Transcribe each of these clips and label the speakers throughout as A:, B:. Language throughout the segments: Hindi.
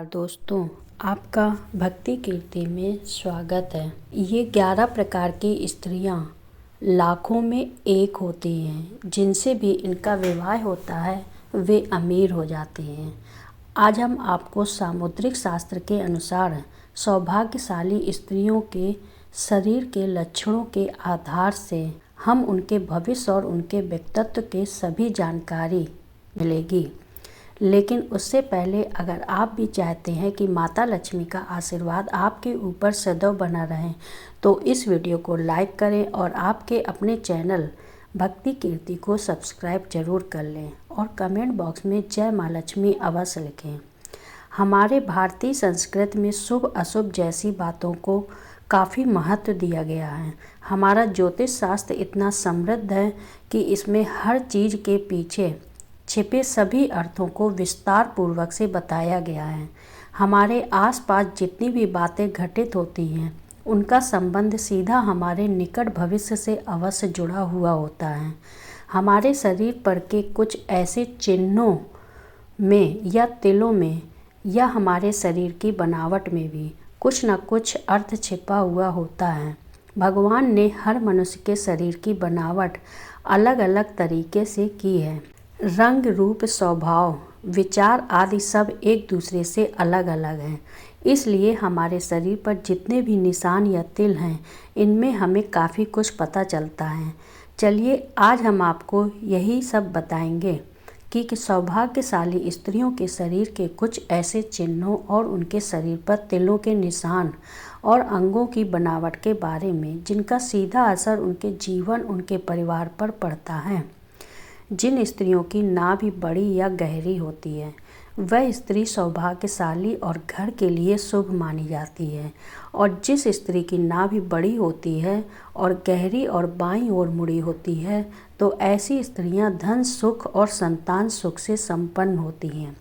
A: दोस्तों, आपका भक्ति कीर्ति में स्वागत है। ये 11 प्रकार की स्त्रियां लाखों में एक होती हैं। जिनसे भी इनका विवाह होता है वे अमीर हो जाते हैं। आज हम आपको सामुद्रिक शास्त्र के अनुसार सौभाग्यशाली स्त्रियों के शरीर के लक्षणों के आधार से हम उनके भविष्य और उनके व्यक्तित्व के सभी जानकारी मिलेगी। लेकिन उससे पहले अगर आप भी चाहते हैं कि माता लक्ष्मी का आशीर्वाद आपके ऊपर सदैव बना रहे तो इस वीडियो को लाइक करें और आपके अपने चैनल भक्ति कीर्ति को सब्सक्राइब जरूर कर लें और कमेंट बॉक्स में जय माँ लक्ष्मी अवश्य लिखें। हमारे भारतीय संस्कृति में शुभ अशुभ जैसी बातों को काफ़ी महत्व दिया गया है। हमारा ज्योतिष शास्त्र इतना समृद्ध है कि इसमें हर चीज़ के पीछे छिपे सभी अर्थों को विस्तार पूर्वक से बताया गया है। हमारे आसपास जितनी भी बातें घटित होती हैं उनका संबंध सीधा हमारे निकट भविष्य से अवश्य जुड़ा हुआ होता है। हमारे शरीर पर के कुछ ऐसे चिन्हों में या तिलों में या हमारे शरीर की बनावट में भी कुछ न कुछ अर्थ छिपा हुआ होता है। भगवान ने हर मनुष्य के शरीर की बनावट अलग अलग तरीके से की है। रंग, रूप, स्वभाव, विचार आदि सब एक दूसरे से अलग अलग हैं। इसलिए हमारे शरीर पर जितने भी निशान या तिल हैं इनमें हमें काफ़ी कुछ पता चलता है। चलिए आज हम आपको यही सब बताएंगे कि सौभाग्यशाली स्त्रियों के शरीर के कुछ ऐसे चिन्हों और उनके शरीर पर तिलों के निशान और अंगों की बनावट के बारे में जिनका सीधा असर उनके जीवन, उनके परिवार पर पड़ता है। जिन स्त्रियों की नाभि बड़ी या गहरी होती है वह स्त्री सौभाग्यशाली और घर के लिए शुभ मानी जाती है, और जिस स्त्री की नाभि बड़ी होती है और गहरी और बाईं ओर मुड़ी होती है तो ऐसी स्त्रियां धन, सुख और संतान सुख से संपन्न होती हैं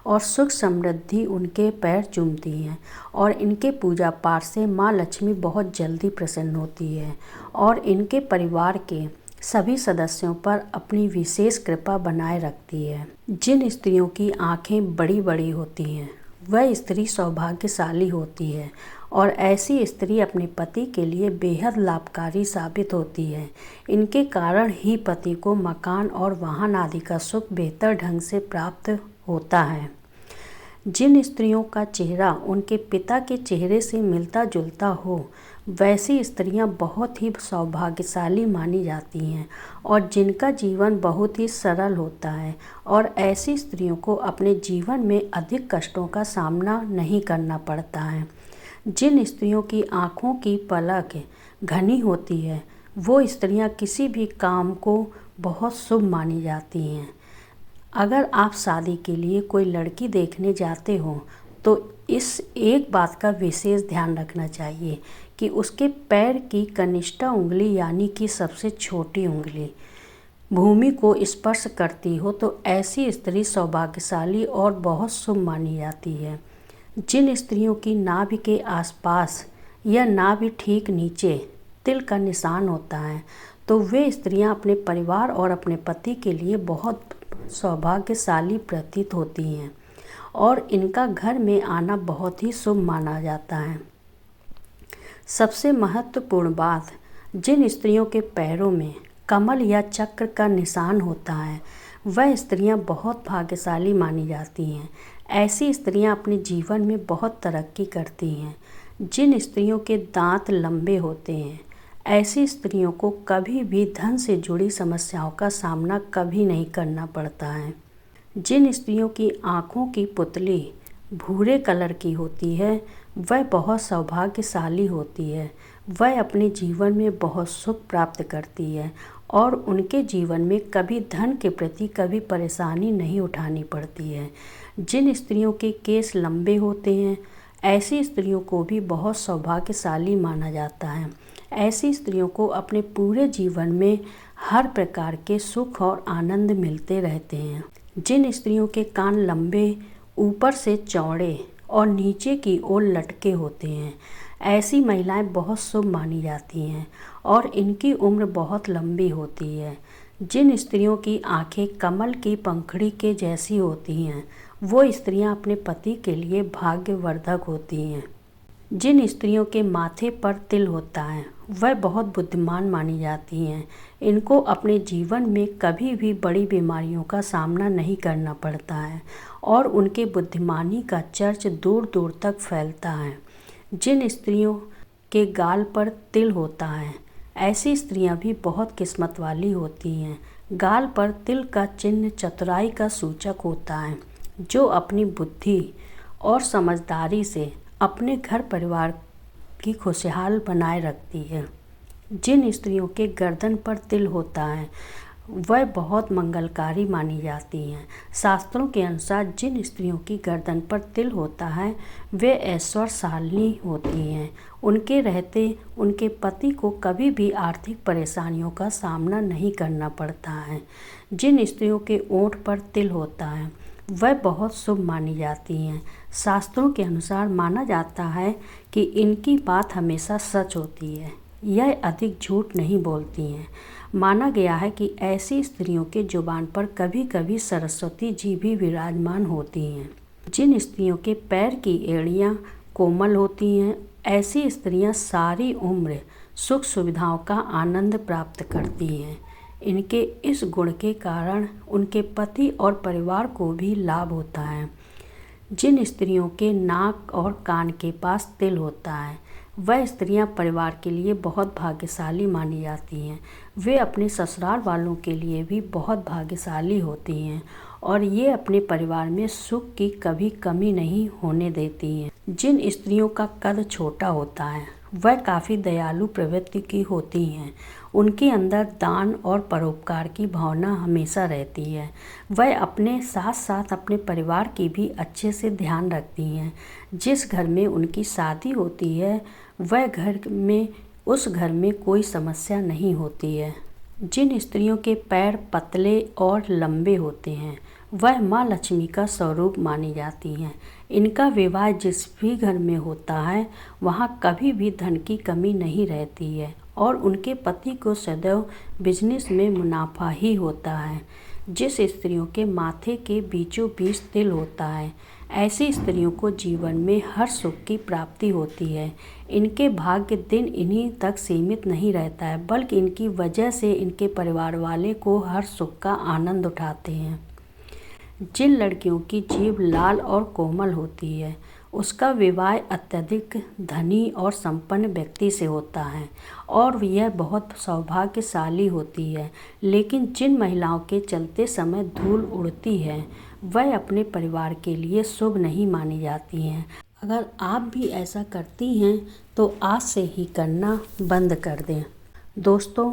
A: और सुख समृद्धि उनके पैर चूमती हैं, और इनके पूजा पाठ से माँ लक्ष्मी बहुत जल्दी प्रसन्न होती है और इनके परिवार के सभी सदस्यों पर अपनी विशेष कृपा बनाए रखती है। जिन स्त्रियों की आंखें बड़ी बड़ी होती हैं वह स्त्री सौभाग्यशाली होती है, और ऐसी स्त्री अपने पति के लिए बेहद लाभकारी साबित होती है। इनके कारण ही पति को मकान और वाहन आदि का सुख बेहतर ढंग से प्राप्त होता है। जिन स्त्रियों का चेहरा उनके पिता के चेहरे से मिलता जुलता हो वैसी स्त्रियां बहुत ही सौभाग्यशाली मानी जाती हैं और जिनका जीवन बहुत ही सरल होता है, और ऐसी स्त्रियों को अपने जीवन में अधिक कष्टों का सामना नहीं करना पड़ता है। जिन स्त्रियों की आँखों की पलक घनी होती है वो स्त्रियां किसी भी काम को बहुत शुभ मानी जाती हैं। अगर आप शादी के लिए कोई लड़की देखने जाते हो तो इस एक बात का विशेष ध्यान रखना चाहिए कि उसके पैर की कनिष्ठ उंगली यानी कि सबसे छोटी उंगली भूमि को स्पर्श करती हो तो ऐसी स्त्री सौभाग्यशाली और बहुत शुभ मानी जाती है। जिन स्त्रियों की नाभि के आसपास या नाभि ठीक नीचे तिल का निशान होता है तो वे स्त्रियां अपने परिवार और अपने पति के लिए बहुत सौभाग्यशाली प्रतीत होती हैं और इनका घर में आना बहुत ही शुभ माना जाता है। सबसे महत्वपूर्ण बात, जिन स्त्रियों के पैरों में कमल या चक्र का निशान होता है वह स्त्रियां बहुत भाग्यशाली मानी जाती हैं। ऐसी स्त्रियां अपने जीवन में बहुत तरक्की करती हैं। जिन स्त्रियों के दांत लंबे होते हैं ऐसी स्त्रियों को कभी भी धन से जुड़ी समस्याओं का सामना कभी नहीं करना पड़ता है। जिन स्त्रियों की आँखों की पुतली भूरे कलर की होती है वह बहुत सौभाग्यशाली होती है। वह अपने जीवन में बहुत सुख प्राप्त करती है और उनके जीवन में कभी धन के प्रति कभी परेशानी नहीं उठानी पड़ती है। जिन स्त्रियों के केस लंबे होते हैं ऐसी स्त्रियों को भी बहुत सौभाग्यशाली माना जाता है। ऐसी स्त्रियों को अपने पूरे जीवन में हर प्रकार के सुख और आनंद मिलते रहते हैं। जिन स्त्रियों के कान लंबे, ऊपर से चौड़े और नीचे की ओर लटके होते हैं ऐसी महिलाएं बहुत शुभ मानी जाती हैं और इनकी उम्र बहुत लंबी होती है। जिन स्त्रियों की आंखें कमल की पंखुड़ी के जैसी होती हैं वो स्त्रियां अपने पति के लिए भाग्यवर्धक होती हैं। जिन स्त्रियों के माथे पर तिल होता है वह बहुत बुद्धिमान मानी जाती हैं। इनको अपने जीवन में कभी भी बड़ी बीमारियों का सामना नहीं करना पड़ता है और उनके बुद्धिमानी का चर्च दूर दूर तक फैलता है। जिन स्त्रियों के गाल पर तिल होता है ऐसी स्त्रियां भी बहुत किस्मत वाली होती हैं। गाल पर तिल का चिन्ह चतुराई का सूचक होता है, जो अपनी बुद्धि और समझदारी से अपने घर परिवार की खुशहाल बनाए रखती है। जिन स्त्रियों के गर्दन पर तिल होता है वह बहुत मंगलकारी मानी जाती हैं। शास्त्रों के अनुसार जिन स्त्रियों की गर्दन पर तिल होता है वे ऐश्वर्यशालिनी होती हैं। उनके रहते उनके पति को कभी भी आर्थिक परेशानियों का सामना नहीं करना पड़ता है। जिन स्त्रियों के ओंठ पर तिल होता है वह बहुत शुभ मानी जाती हैं। शास्त्रों के अनुसार माना जाता है कि इनकी बात हमेशा सच होती है, यह अधिक झूठ नहीं बोलती हैं। माना गया है कि ऐसी स्त्रियों के जुबान पर कभी कभी सरस्वती जी भी विराजमान होती हैं। जिन स्त्रियों के पैर की एड़ियाँ कोमल होती हैं ऐसी स्त्रियां सारी उम्र सुख सुविधाओं का आनंद प्राप्त करती हैं। इनके इस गुण के कारण उनके पति और परिवार को भी लाभ होता है। जिन स्त्रियों के नाक और कान के पास तिल होता है वह स्त्रियां परिवार के लिए बहुत भाग्यशाली मानी जाती हैं। वे अपने ससुराल वालों के लिए भी बहुत भाग्यशाली होती हैं और ये अपने परिवार में सुख की कभी कमी नहीं होने देती हैं। जिन स्त्रियों का कद छोटा होता है वह काफ़ी दयालु प्रवृत्ति की होती हैं। उनके अंदर दान और परोपकार की भावना हमेशा रहती है। वह अपने साथ साथ अपने परिवार की भी अच्छे से ध्यान रखती हैं। जिस घर में उनकी शादी होती है वह उस घर में कोई समस्या नहीं होती है। जिन स्त्रियों के पैर पतले और लंबे होते हैं वह माँ लक्ष्मी का स्वरूप मानी जाती हैं। इनका विवाह जिस भी घर में होता है वहाँ कभी भी धन की कमी नहीं रहती है और उनके पति को सदैव बिजनेस में मुनाफा ही होता है। जिस स्त्रियों के माथे के बीचों बीच तिल होता है ऐसी स्त्रियों को जीवन में हर सुख की प्राप्ति होती है। इनके भाग्य दिन इन्हीं तक सीमित नहीं रहता है बल्कि इनकी वजह से इनके परिवार वाले को हर सुख का आनंद उठाते हैं। जिन लड़कियों की जीभ लाल और कोमल होती है उसका विवाह अत्यधिक धनी और संपन्न व्यक्ति से होता है और यह बहुत सौभाग्यशाली होती है। लेकिन जिन महिलाओं के चलते समय धूल उड़ती है वह अपने परिवार के लिए शुभ नहीं मानी जाती हैं। अगर आप भी ऐसा करती हैं तो आज से ही करना बंद कर दें। दोस्तों,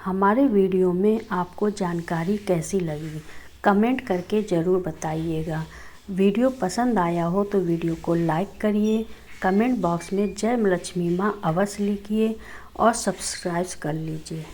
A: हमारे वीडियो में आपको जानकारी कैसी लगी कमेंट करके ज़रूर बताइएगा। वीडियो पसंद आया हो तो वीडियो को लाइक करिए, कमेंट बॉक्स में जय लक्ष्मी माँ अवश्य लिखिए और सब्सक्राइब कर लीजिए।